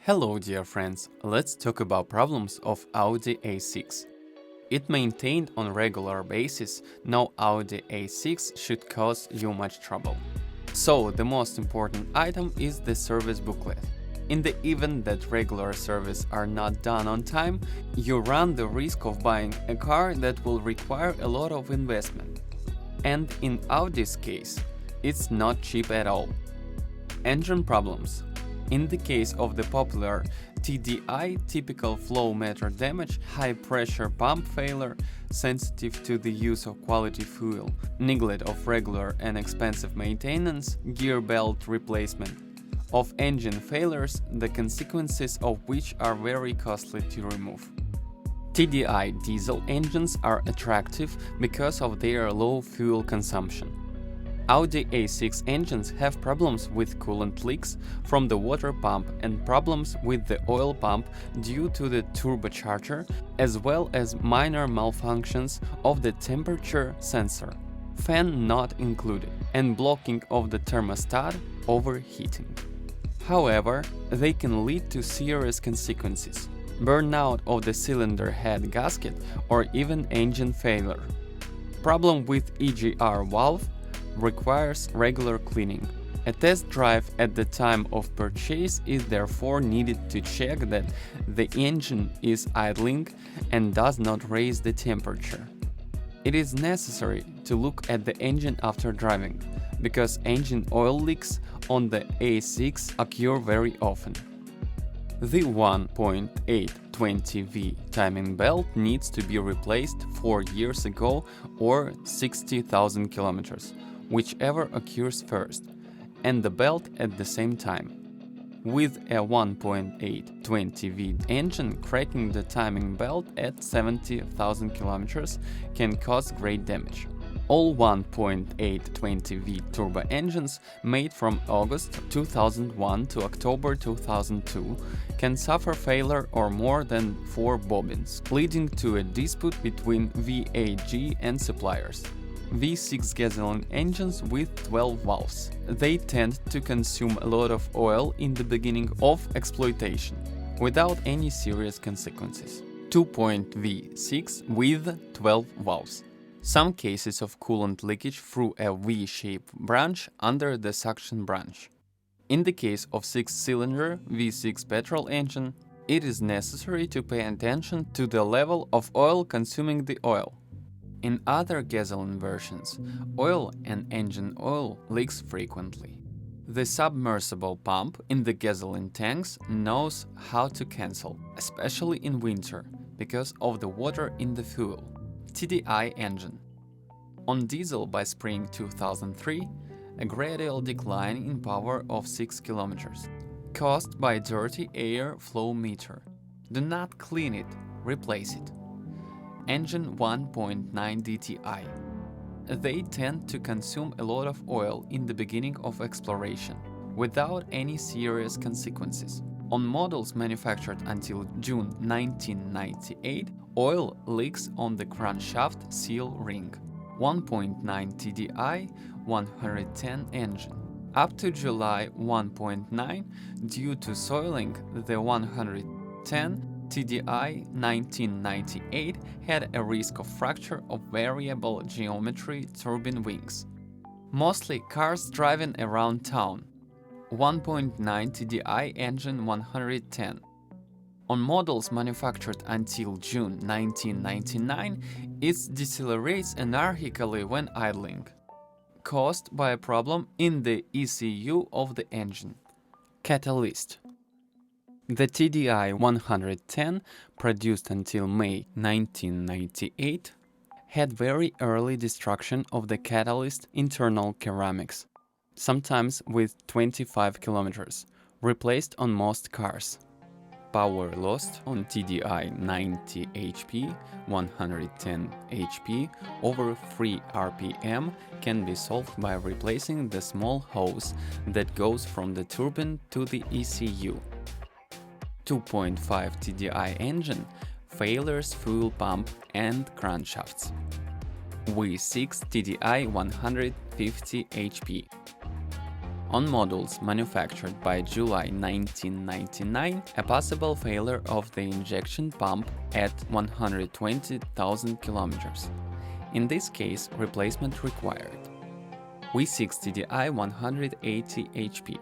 Hello dear friends, let's talk about problems of Audi A6. If maintained on regular basis, no Audi A6 should cause you much trouble. So the most important item is the service booklet. In the event that regular service are not done on time, you run the risk of buying a car that will require a lot of investment. And in Audi's case, it's not cheap at all. Engine problems. In the case of the popular TDI, typical flow meter damage, high pressure pump failure, sensitive to the use of quality fuel, neglect of regular and expensive maintenance, gear belt replacement, of engine failures, the consequences of which are very costly to remove. TDI diesel engines are attractive because of their low fuel consumption. Audi A6 engines have problems with coolant leaks from the water pump and problems with the oil pump due to the turbocharger, as well as minor malfunctions of the temperature sensor, fan not included, and blocking of the thermostat overheating. However, they can lead to serious consequences: burnout of the cylinder head gasket or even engine failure. Problem with EGR valve requires regular cleaning. A test drive at the time of purchase is therefore needed to check that the engine is idling and does not raise the temperature. It is necessary to look at the engine after driving, because engine oil leaks on the A6 occur very often. The 1.820V timing belt needs to be replaced 4 years ago or 60,000 kilometers, whichever occurs first, and the belt at the same time. With a 1.820V engine, cracking the timing belt at 70,000 kilometers can cause great damage. All 1.820V turbo engines made from August 2001 to October 2002 can suffer failure or more than 4 bobbins, leading to a dispute between VAG and suppliers. V6 gasoline engines with 12 valves. They tend to consume a lot of oil in the beginning of exploitation, without any serious consequences. 2.V6 with 12 valves. Some cases of coolant leakage through a V-shaped branch under the suction branch. In the case of 6-cylinder V6 petrol engine, it is necessary to pay attention to the level of oil consuming the oil. In other gasoline versions, oil and engine oil leaks frequently. The submersible pump in the gasoline tanks knows how to cancel, especially in winter, because of the water in the fuel. TDI engine. On diesel by spring 2003, a gradual decline in power of 6 km, caused by dirty air flow meter. Do not clean it, replace it. Engine 1.9 DTI. They tend to consume a lot of oil in the beginning of exploration, without any serious consequences. On models manufactured until June 1998, oil leaks on the crankshaft seal ring. 1.9 TDI 110 engine. Up to July 1.9, due to soiling, the 110 TDI 1998 had a risk of fracture of variable geometry turbine wings. Mostly cars driving around town. 1.9 TDI engine 110. On models manufactured until June 1999, it decelerates anarchically when idling, caused by a problem in the ECU of the engine. Catalyst. The TDI 110, produced until May 1998, had very early destruction of the catalyst internal ceramics, sometimes with 25 km, replaced on most cars. Power lost on TDI 90 HP, 110 HP over 3 RPM can be solved by replacing the small hose that goes from the turbine to the ECU. 2.5 TDI engine failures fuel pump and crankshafts. V6 TDI 150 HP. On models manufactured by July 1999, a possible failure of the injection pump at 120,000 kilometers. In this case, replacement required. V6 TDI 180 HP.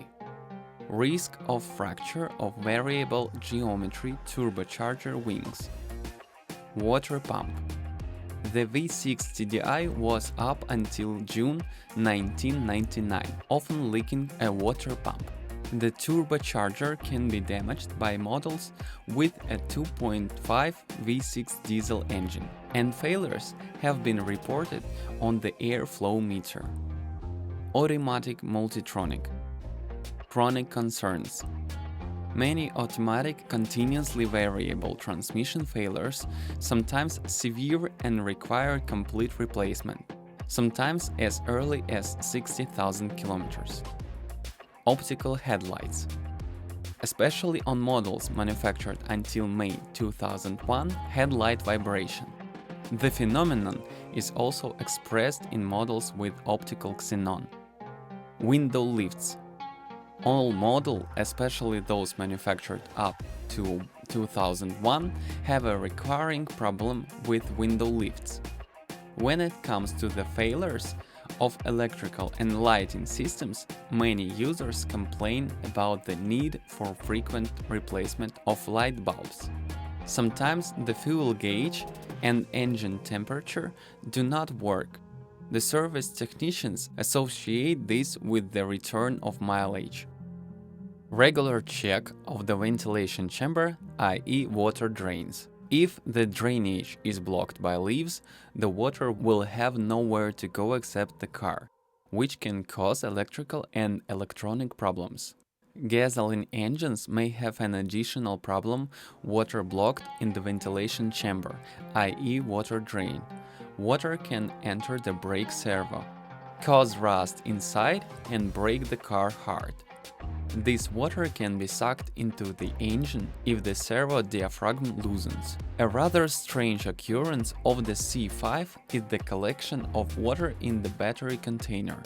Risk of fracture of variable geometry turbocharger wings. Water pump. The V6 TDI was up until June 1999, often leaking a water pump. The turbocharger can be damaged by models with a 2.5 V6 diesel engine, and failures have been reported on the airflow meter. Automatic multitronic. Chronic concerns. Many automatic continuously variable transmission failures, sometimes severe and require complete replacement, sometimes as early as 60,000 kilometers. Optical headlights. Especially on models manufactured until May 2001, headlight vibration. The phenomenon is also expressed in models with optical xenon. Window lifts. All models, especially those manufactured up to 2001, have a recurring problem with window lifts. When it comes to the failures of electrical and lighting systems, many users complain about the need for frequent replacement of light bulbs. Sometimes the fuel gauge and engine temperature do not work. The service technicians associate this with the return of mileage. Regular check of the ventilation chamber, i.e. water drains. If the drainage is blocked by leaves, the water will have nowhere to go except the car, which can cause electrical and electronic problems. Gasoline engines may have an additional problem: water blocked in the ventilation chamber, i.e. water drain. Water can enter the brake servo, cause rust inside and break the car hard. This water can be sucked into the engine if the servo diaphragm loosens. A rather strange occurrence of the C5 is the collection of water in the battery container.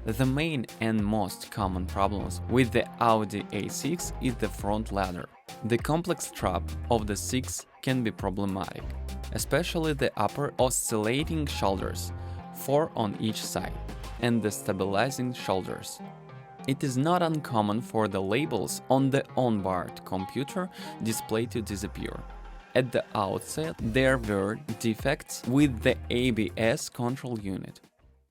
The main and most common problems with the Audi A6 is the front ladder. The complex strap of the 6 can be problematic, especially the upper oscillating shoulders, 4 on each side, and the stabilizing shoulders. It is not uncommon for the labels on the onboard computer display to disappear. At the outset, there were defects with the ABS control unit.